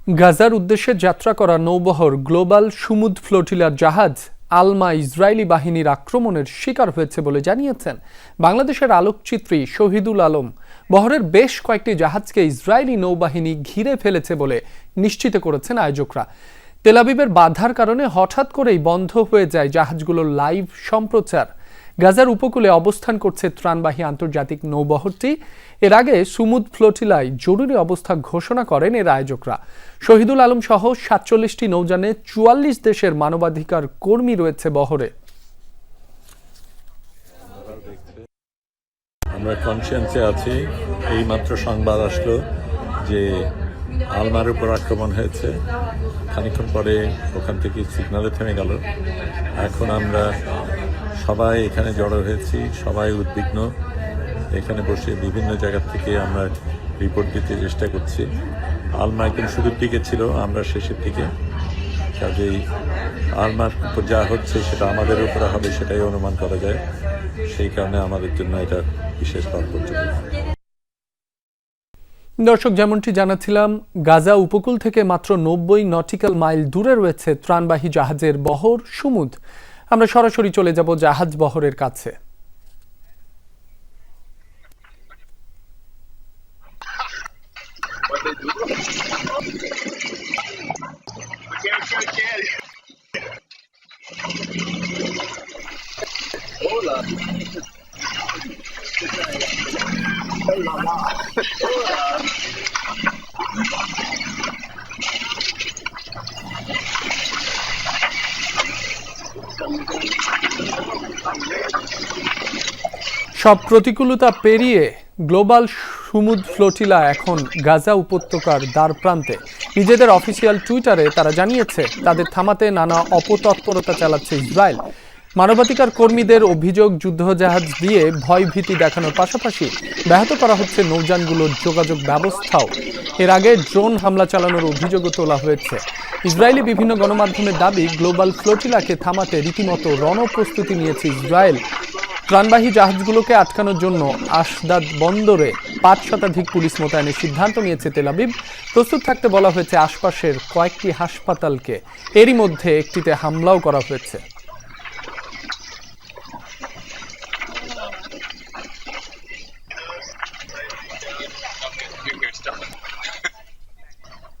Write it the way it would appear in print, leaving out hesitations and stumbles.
গাজার উদ্দেশ্যে যাত্রা করা নৌবহর গ্লোবাল সুমুদ ফ্লোটিলার জাহাজ আলমা ইসরায়েলি বাহিনীর আক্রমণের শিকার হয়েছে বলে জানিয়েছেন বাংলাদেশের আলোকচিত্রী শহীদুল আলম। বহরের বেশ কয়েকটি জাহাজকে ইসরায়েলি নৌবাহিনী ঘিরে ফেলেছে বলে নিশ্চিত করেছেন আয়োজকরা। তেল আবিবের বাধার কারণে হঠাৎ করেই বন্ধ হয়ে যায় জাহাজগুলোর লাইভ সম্প্রচার। গাজার উপকূলে অবস্থান করছে ত্রাণবাহী আন্তর্জাতিক নৌবহরটি। এর আগে সুমুদ ফ্লোটিলায় জরুরি অবস্থা ঘোষণা করেন এর আয়োজকরা। শহীদুল আলম সহ ৪৭টি নৌযানে ৪৪ দেশের মানবাধিকার কর্মী রয়েছে বহরে। আমরা কনসিয়েন্সে আছি। এই মাত্র সংবাদ আসলো যে আলমার উপর আক্রমণ হয়েছে। খানিকক্ষণ পরে ওখান থেকে সিগনালে থেমে গেল। এখন আমরা সবাই এখানে জড়ো হয়েছি, সবাই উদ্বিগ্ন। এখানে বসে বিভিন্ন জায়গা থেকে আমরা রিপোর্ট দিতে চেষ্টা করছি। আলমা একদম শুরুর দিকে ছিল, আমরা শেষের দিকে। কাজেই আলমার উপর যা হচ্ছে সেটা আমাদের উপরে হবে সেটাই অনুমান করা যায়। সেই কারণে আমাদের জন্য এটা বিশেষ তাৎপর্যপূর্ণ। দর্শক, যেমনটি জানাচ্ছিলাম, গাজা উপকূল থেকে মাত্র ৯০ নটিক্যাল মাইল দূরে রয়েছে ত্রাণবাহী জাহাজের বহর সুমুদ। আমরা সরাসরি চলে যাব জাহাজ বহরের কাছে। সব প্রতিকূলতা পেরিয়ে গ্লোবাল সুমুদ ফ্লোটিলা এখন গাজা উপত্যকার দ্বার প্রান্তে। নিজেদের অফিসিয়াল টুইটারে তারা জানিয়েছে তাদের থামাতে নানা অপতৎপরতা চালাচ্ছে ইসরায়েল। মানবাধিকার কর্মীদের অভিযোগ, যুদ্ধজাহাজ দিয়ে ভয়ভীতি দেখানোর পাশাপাশি ব্যাহত করা হচ্ছে নৌযানগুলোর যোগাযোগ ব্যবস্থাও। এর আগে ড্রোন হামলা চালানোর অভিযোগও তোলা হয়েছে। ইসরায়েলি বিভিন্ন গণমাধ্যমের দাবি, গ্লোবাল ফ্লোটিলাকে থামাতে রীতিমতো রণপ্রস্তুতি নিয়েছে ইসরায়েল। ত্রাণবাহী জাহাজগুলোকে আটকানোর জন্য আশদাদ বন্দরে ৫ শতাধিক পুলিশ মোতায়েনের সিদ্ধান্ত নিয়েছে তেল আবিব। প্রস্তুত থাকতে বলা হয়েছে আশপাশের কয়েকটি হাসপাতালকে। এরই মধ্যে একটিতে হামলাও করা হয়েছে।